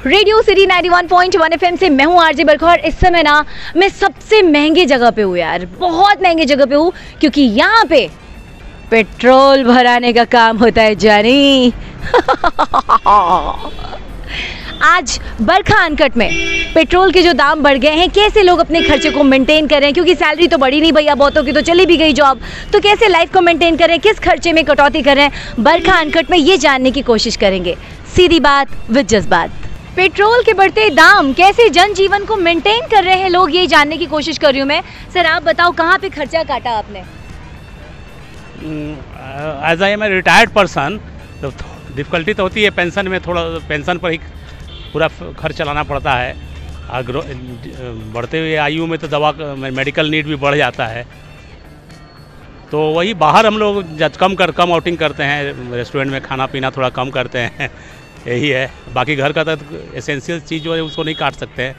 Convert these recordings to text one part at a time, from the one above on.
Radio city 91.1 FM से मैं हूँ आरजे बरखा और इस समय ना मैं सबसे महंगी जगह पे हूँ यार, बहुत महंगी जगह पे हूँ क्योंकि यहाँ पे पेट्रोल भराने का काम होता है जानी। आज बरखा अनकट में पेट्रोल के जो दाम बढ़ गए हैं, कैसे लोग अपने खर्चे को मेंटेन कर रहे हैं, क्योंकि सैलरी तो बढ़ी नहीं भैया, बहुतों की तो चली भी गई जॉब, तो कैसे लाइफ को मेंटेन कर रहे हैं, किस खर्चे में कटौती कर रहे हैं, बरखा अनकट में ये जानने की कोशिश करेंगे। सीधी बात विद जज्बात। पेट्रोल के बढ़ते दाम कैसे जनजीवन को मेंटेन कर रहे हैं लोग, ये जानने की कोशिश कर रही हूँ मैं। सर आप बताओ, कहाँ पे खर्चा काटा आपने? As I am a retired person, तो डिफ़िकल्टी तो होती है पेंशन में, थोड़ा पेंशन पर ही पूरा खर्च चलाना पड़ता है। बढ़ते हुए आयु में तो दवा मेडिकल नीड भी बढ़ जाता है, तो वही बाहर हम लोग कम आउटिंग करते हैं, रेस्टोरेंट में खाना पीना थोड़ा कम करते हैं, यही है। बाकी घर का तो एसेंशियल चीज़ जो है उसको नहीं काट सकते हैं,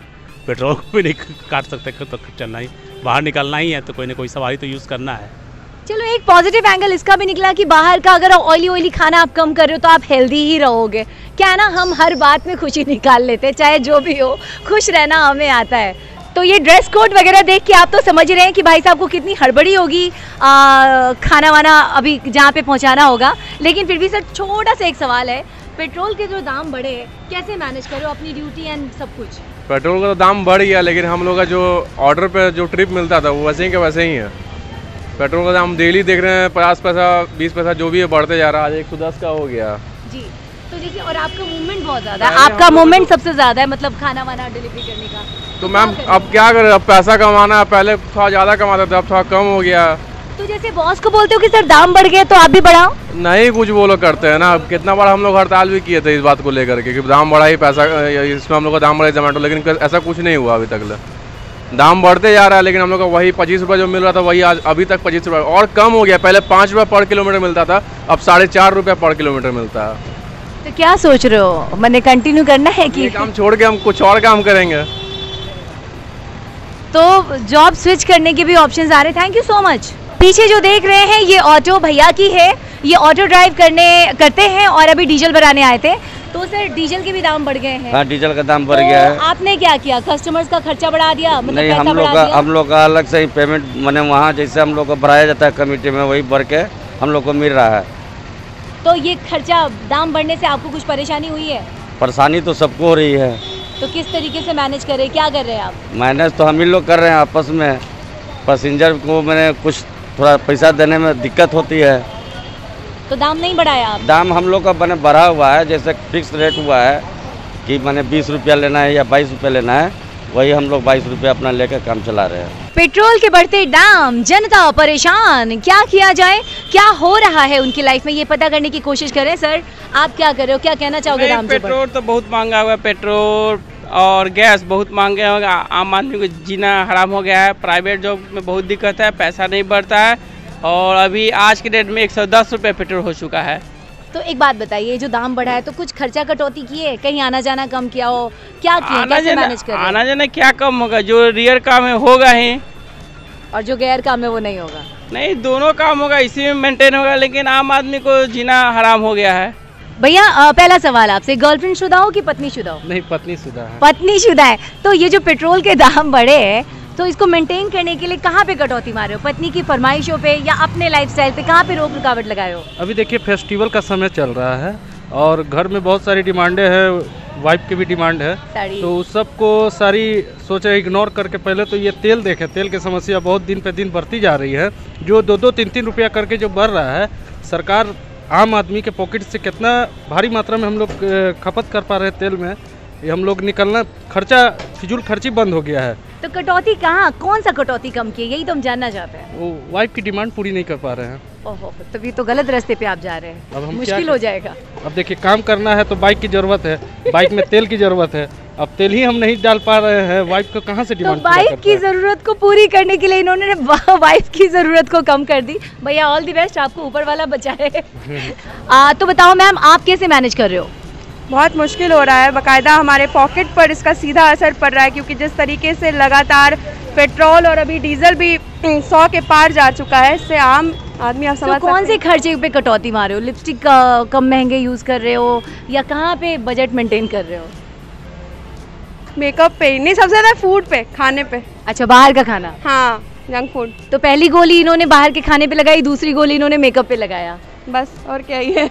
पेट्रोल को भी नहीं काट सकते, तो चलना ही बाहर निकलना ही है, तो कोई ना कोई सवारी तो यूज़ करना है। चलो एक पॉजिटिव एंगल इसका भी निकला कि बाहर का अगर ऑयली खाना आप कम कर रहे हो तो आप हेल्दी ही रहोगे। क्या है ना, हम हर बात में खुशी निकाल लेते हैं, चाहे जो भी हो, खुश रहना हमें आता है। तो ये ड्रेस कोड वगैरह देख के आप तो समझ रहे हैं कि भाई साहब को कितनी हड़बड़ी होगी खाना वाना अभी जहाँ पे पहुँचाना होगा। लेकिन फिर भी सर छोटा सा एक सवाल है, पेट्रोल के जो दाम बढ़े कैसे मैनेज करो अपनी ड्यूटी एंड सब कुछ? पेट्रोल का तो दाम बढ़ गया, लेकिन हम लोग का जो ऑर्डर पे जो ट्रिप मिलता था वो वैसे ही का वैसे ही है। पेट्रोल का दाम डेली देख रहे हैं 50 पैसा 20 पैसा जो भी है बढ़ते जा रहा है, आज 110 का हो गया जी। तो देखिए, और आपका मूवमेंट बहुत ज़्यादा है, आपका मूवमेंट सबसे ज़्यादा है, मतलब खाना वाना डिलीवरी करने का। तो मैम अब क्या करें, अब पैसा कमाना है, पहले थोड़ा ज़्यादा कमाते थे, अब थोड़ा कम हो गया। तो जैसे बॉस को बोलते हो कि सर दाम बढ़ गए तो आप भी बढ़ाओ? नहीं, कुछ वो लोग करते हैं ना। कितना बार हम लोग हड़ताल भी किए थे इस बात को लेकर के कि दाम बढ़ा ही, पैसा इसमें हम लोग का दाम बढ़ा जोमेटो, लेकिन ऐसा कुछ नहीं हुआ अभी तक। दाम बढ़ते जा रहा है, लेकिन हम लोग का वही 25 रुपये जो मिल रहा था वही आज अभी तक 25 रुपये और कम हो गया। पहले 5 रुपये पर किलोमीटर मिलता था, अब 4.5 रुपये पर किलोमीटर मिलता है। तो क्या सोच रहे हो, मैंने कंटिन्यू करना है कि काम छोड़ के हम कुछ और काम करेंगे? तो जॉब स्विच करने के भी ऑप्शंस आ रहे हैं। Thank you so much. पीछे जो देख रहे हैं ये ऑटो भैया की है, ये ऑटो ड्राइव करते हैं और अभी डीजल भराने आए थे। तो सर डीजल के भी दाम बढ़ गए हैं? हाँ, डीजल का दाम बढ़ गया है। आपने क्या किया, कस्टमर्स का खर्चा बढ़ा दिया? मतलब नहीं, हम लोग का अलग से ही पेमेंट, मैंने वहाँ जैसे हम लोग को भराया जाता है कमेटी में, वही बढ़ के हम लोग को मिल रहा है। तो ये खर्चा दाम बढ़ने से आपको कुछ परेशानी हुई है? परेशानी तो सबको हो रही है। तो किस तरीके से मैनेज कर रहे हैं, क्या कर रहे हैं आप? मैनेज तो हम ही लोग कर रहे हैं आपस में। पैसेंजर को मैंने कुछ थोड़ा पैसा देने में दिक्कत होती है, तो दाम नहीं बढ़ाया आप? दाम हम लोग का मैंने बढ़ा हुआ है, जैसे फिक्स रेट हुआ है कि मैंने 20 रुपया लेना है या 22 रुपया लेना है, वही हम लोग 22 रुपया अपना लेकर काम चला रहे हैं। पेट्रोल के बढ़ते दाम, जनता परेशान, क्या किया जाए, क्या हो रहा है उनकी लाइफ में, ये पता करने की कोशिश करें। सर आप क्या कर रहे हो, क्या कहना चाहोगे? दाम पेट्रोल तो बहुत महंगा हुआ है, पेट्रोल और गैस बहुत महंगे हो गया, आम आदमी को जीना हराम हो गया है। प्राइवेट जॉब में बहुत दिक्कत है, पैसा नहीं बढ़ता है, और अभी आज के डेट में 110 रुपये पेट्रोल हो चुका है। तो एक बात बताइए, जो दाम बढ़ा है तो कुछ खर्चा कटौती किए, कहीं आना जाना कम किया हो, क्या किया, कैसे मैनेज कर रहे हैं? आना जाना क्या कम होगा, जो रियल काम है होगा ही, और जो गैर काम है वो नहीं होगा? नहीं, दोनों काम होगा, इसी में मेंटेन होगा, लेकिन आम आदमी को जीना हराम हो गया है। भैया पहला सवाल आपसे, गर्लफ्रेंड शुदा हो कि पत्नी शुदा हो? नहीं, पत्नी शुदा है। पत्नी शुदा है। तो ये जो पेट्रोल के दाम बढ़े हैं, तो इसको मेंटेन करने के लिए कहाँ पे कटौती मारे हो? पत्नी की फरमाइशों पे या अपने लाइफस्टाइल पे, कहाँ पे रोक रुकावट लगाए हो? अभी देखिए फेस्टिवल का समय चल रहा है और घर में बहुत सारी डिमांडें हैं, वाइफ की भी डिमांड है, तो उस सबको सारी सोचे इग्नोर करके पहले तो ये तेल देखें। तेल की समस्या बहुत दिन पे दिन बढ़ती जा रही है, जो 2-2, 3-3 रुपया करके जो बढ़ रहा है, सरकार आम आदमी के पॉकेट से कितना भारी मात्रा में हम लोग खपत कर पा रहे हैं तेल में, ये हम लोग निकलना खर्चा, फिजूल खर्ची बंद हो गया है। तो कटौती कहाँ, कौन सा कटौती कम की, यही तो हम जानना चाहते हैं। वो वाइफ की डिमांड पूरी नहीं कर पा रहे हैं। ओहो, तभी तो गलत रास्ते पे आप जा रहे हैं, अब हम मुश्किल हो जाएगा। अब देखिए काम करना है तो बाइक की जरूरत है, बाइक में तेल की जरूरत है, अब तेल ही हम नहीं डाल पा रहे हैं, वाइफ को कहाँ से डिमांड? तो बाइक की जरूरत को पूरी करने के लिए इन्होंने वाइफ की जरूरत को कम कर दी। भैया ऑल द बेस्ट, आपको ऊपर वाला बचाए। तो बताओ मैम, आप कैसे मैनेज कर रहे हो? बहुत मुश्किल हो रहा है, बाकायदा हमारे पॉकेट पर इसका सीधा असर पड़ रहा है, क्योंकि जिस तरीके से लगातार पेट्रोल और अभी डीजल भी 100 के पार जा चुका है, इससे आम आदमी आप समझ तो कौन से खर्चे पे कटौती मार रहे हो? लिपस्टिक कम महंगे यूज़ कर रहे हो या कहाँ पे बजट मेंटेन कर रहे हो? मेकअप पे ही नहीं, सबसे ज़्यादा फूड पे, खाने पे। अच्छा, बाहर का खाना। हाँ, जंक फूड। तो पहली गोली इन्होंने बाहर के खाने पे लगाई, दूसरी गोली इन्होंने मेकअप पे लगाया। बस और क्या ही है।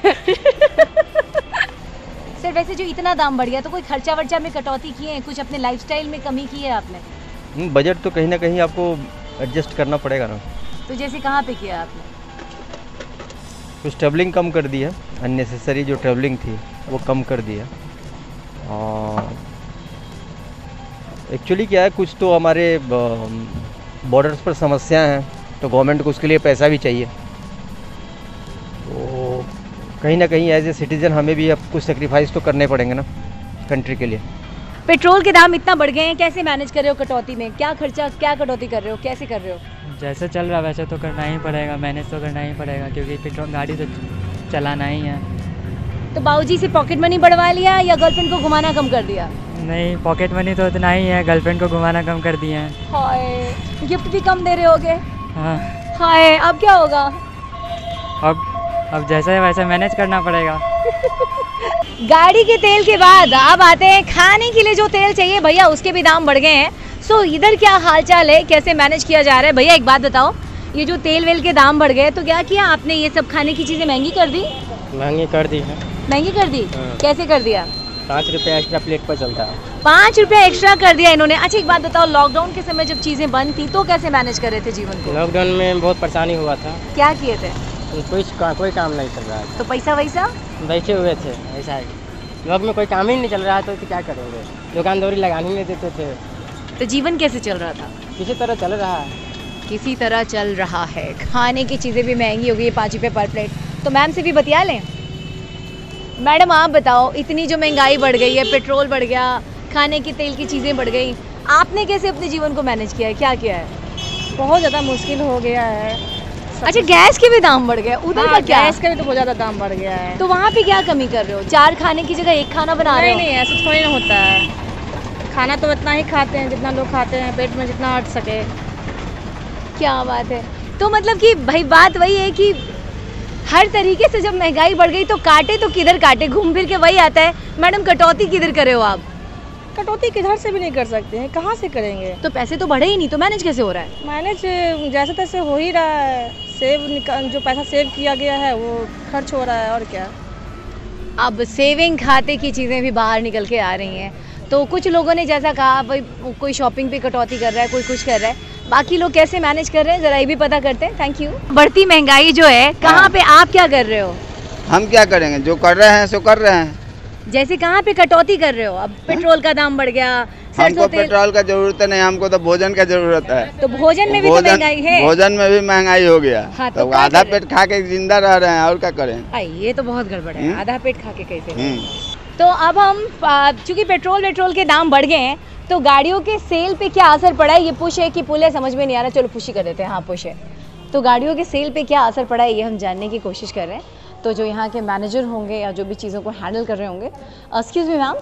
सर वैसे जो इतना दाम बढ़ गया तो कोई खर्चा वर्चा में कटौती की है, कुछ अपने लाइफस्टाइल में कमी की है आपने? बजट तो कहीं ना कहीं आपको एडजस्ट करना पड़ेगा ना। तो जैसे कहाँ पे किया आपने? कुछ ट्रैवलिंग कम कर दी है, अननेसेसरी जो ट्रैवलिंग थी वो कम कर दी है। और एक्चुअली क्या है, कुछ तो हमारे बॉर्डर्स पर समस्याएं हैं, तो गवर्नमेंट को उसके लिए पैसा भी चाहिए। तो कहीं ना कहीं एज ए सिटीज़न हमें भी अब कुछ सेक्रीफाइस तो करने पड़ेंगे ना कंट्री के लिए। पेट्रोल के दाम इतना बढ़ गए हैं, कैसे मैनेज कर रहे हो कटौती में? क्या खर्चा, क्या कटौती कर रहे हो, कैसे कर रहे हो? जैसे चल रहा वैसे तो करना ही पड़ेगा, मैनेज तो करना ही पड़ेगा, क्योंकि पेट्रोल गाड़ी तो चलाना ही है। तो बाबूजी से पॉकेट मनी बढ़वा लिया या गर्लफ्रेंड को घुमाना कम कर दिया? नहीं, पॉकेट मनी तो उतना ही है, गर्लफ्रेंड को घुमाना कम कर दिए हैं। हाय, गिफ्ट भी कम दे रहे होगे? हाँ। हाय, अब क्या होगा? अब जैसे वैसे मैनेज करना पड़ेगा। गाड़ी के तेल के बाद अब आते हैं खाने के लिए जो तेल चाहिए भैया, उसके भी दाम बढ़ गए हैं। सो इधर क्या हालचाल है, कैसे मैनेज किया जा रहा है? भैया एक बात बताओ, ये जो तेल वेल के दाम बढ़ गए तो क्या किया आपने, ये सब खाने की चीज़ें महंगी कर दी? महंगी कर दी है। महंगी कर दी? कैसे कर दिया? 5 रुपये एक्स्ट्रा प्लेट पर चलता है। 5 रुपये एक्स्ट्रा कर दिया इन्होंने। अच्छा एक बात बताओ, लॉकडाउन के समय जब चीज़ें बंद थी तो कैसे मैनेज कर रहे थे जीवन को? लॉकडाउन में बहुत परेशानी हुआ था। क्या किए थे? कोई काम नहीं चल रहा है। तो पैसा वैसा बैठे हुए थे, ऐसा है। लॉक में कोई काम ही नहीं चल रहा है तो क्या करेंगे, दुकानदारी लगाने नहीं देते थे। तो जीवन कैसे चल रहा था? किसी तरह चल रहा है। किसी तरह चल रहा है। खाने की चीज़ें भी महंगी हो गई है, 5 रुपये पर प्लेट। तो मैम से भी बतिया लें। मैडम आप बताओ, इतनी जो महंगाई बढ़ गई है, पेट्रोल बढ़ गया, खाने की तेल की चीज़ें बढ़ गई, आपने कैसे अपने जीवन को मैनेज किया है, क्या किया है? बहुत ज़्यादा मुश्किल हो गया है। अच्छा, गैस के भी दाम बढ़ गए उधर? हाँ, का क्या? गैस का भी तो बहुत ज़्यादा दाम बढ़ गया है। तो वहाँ पे क्या कमी कर रहे हो? 4 खाने की जगह 1 खाना बना रहे हो? नहीं, ऐसा थोड़ी ना होता है। खाना तो इतना ही खाते हैं जितना लोग खाते हैं, पेट में जितना अट सके। क्या बात है। तो मतलब कि भाई बात वही है कि हर तरीके से जब महंगाई बढ़ गई तो काटे तो किधर काटे, घूम फिर के वही आता है। मैडम कटौती किधर करे हो आप? कटौती किधर से भी नहीं कर सकते हैं, कहाँ से करेंगे? तो पैसे तो बढ़े ही नहीं, तो मैनेज कैसे हो रहा है? मैनेज जैसे तैसे हो ही रहा है। जो पैसा सेव किया गया है वो खर्च हो रहा है, और क्या। अब सेविंग खाते की चीज़ें भी बाहर निकल के आ रही हैं। तो कुछ लोगों ने जैसा कहा, भाई कोई शॉपिंग पे कटौती कर रहा है, कोई कुछ कर रहा है, बाकी लोग कैसे मैनेज कर रहे हैं ज़रा ये भी पता करते हैं। Thank you. बढ़ती महंगाई जो है, कहाँ पे आप क्या कर रहे हो? हम क्या करेंगे, जो कर रहे हैं सो कर रहे हैं। जैसे कहाँ पे कटौती कर रहे हो? अब पेट्रोल का दाम बढ़ गया, हमको पेट्रोल का जरूरत नहीं, हमको तो भोजन का जरूरत है। तो भोजन में भी तो महंगाई है। भोजन में भी महंगाई हो गया। हाँ, तो आधा पेट खा के जिंदा रह रहे हैं, और क्या करें? ये तो बहुत गड़बड़ है, आधा पेट खा के कैसे? तो अब हम चूंकि पेट्रोल के दाम बढ़ गए हैं तो गाड़ियों के सेल पे क्या असर पड़ा है, ये पुश है कि पुल है समझ में नहीं आ रहा, चलो पुश ही कर देते हैं। हाँ पुश है। तो गाड़ियों के सेल पे क्या असर पड़ा है ये हम जानने की कोशिश कर रहे हैं। तो जो यहाँ के मैनेजर होंगे या जो भी चीज़ों को हैंडल कर रहे होंगे, एक्सक्यूज़ मी मैम।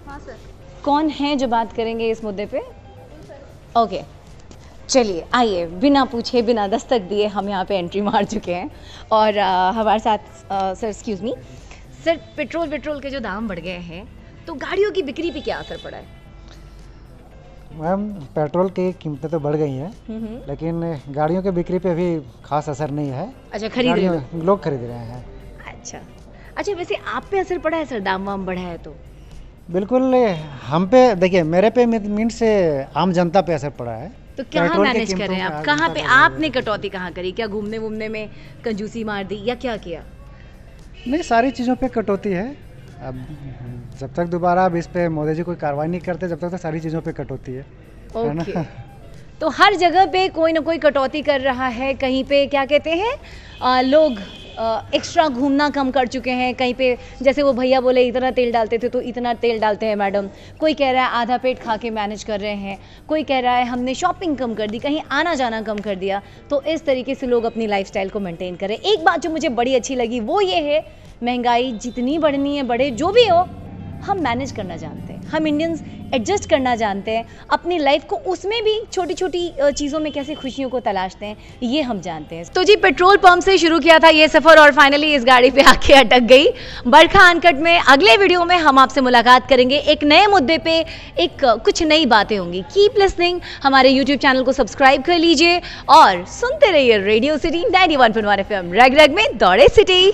हाँ सर। कौन है जो बात करेंगे इस मुद्दे पे? ओके, चलिए आइए, बिना पूछे बिना दस्तक दिए हम यहाँ पे एंट्री मार चुके हैं। और हमारे साथ sir, excuse me sir, petrol के जो दाम बढ़ गए हैं तो गाड़ियों की बिक्री पे क्या असर पड़ा है? मैम पेट्रोल की कीमतें तो बढ़ गई हैं, लेकिन गाड़ियों की बिक्री पे भी खास असर नहीं है। अच्छा, खरीद रहे हो? लोग खरीद रहे हैं। अच्छा वैसे आप पे असर पड़ा है सर, दाम वाम बढ़ा है तो? बिल्कुल, हम पे देखिए, मेरे पे मीन से आम जनता पे असर पड़ा है। तो क्या मैनेज कर रहे हैं आप? कहाँ पे आपने कटौती कहाँ करी? क्या घूमने वूमने में कंजूसी मार दी या क्या किया? नहीं, सारी चीज़ों पे कटौती है। अब जब तक दोबारा अब इस पे मोदी जी कोई कार्रवाई नहीं करते, जब तक तो सारी चीज़ों पे कटौती है। ओके। तो हर जगह पे कोई ना कोई कटौती कर रहा है। कहीं पे क्या कहते हैं लोग एक्स्ट्रा घूमना कम कर चुके हैं। कहीं पे जैसे वो भैया बोले इतना तेल डालते थे तो इतना तेल डालते हैं मैडम। कोई कह रहा है आधा पेट खा के मैनेज कर रहे हैं, कोई कह रहा है हमने शॉपिंग कम कर दी, कहीं आना जाना कम कर दिया। तो इस तरीके से लोग अपनी लाइफस्टाइल को मेंटेन करें। एक बात जो मुझे बड़ी अच्छी लगी वो ये है, महंगाई जितनी बढ़नी है बढ़े, जो भी हो हम मैनेज करना जानते हैं, हम इंडियंस एडजस्ट करना जानते हैं, अपनी लाइफ को उसमें भी छोटी छोटी चीज़ों में कैसे खुशियों को तलाशते हैं, ये हम जानते हैं। तो जी पेट्रोल पंप से शुरू किया था ये सफ़र और फाइनली इस गाड़ी पे आके अटक गई। बरखा अनकट में अगले वीडियो में हम आपसे मुलाकात करेंगे, एक नए मुद्दे पे, एक कुछ नई बातें होंगी। कीप लिसनिंग, हमारे यूट्यूब चैनल को सब्सक्राइब कर लीजिए और सुनते रहिए रेडियो सिटी 91.1 FM, रग रग में दौड़े सिटी।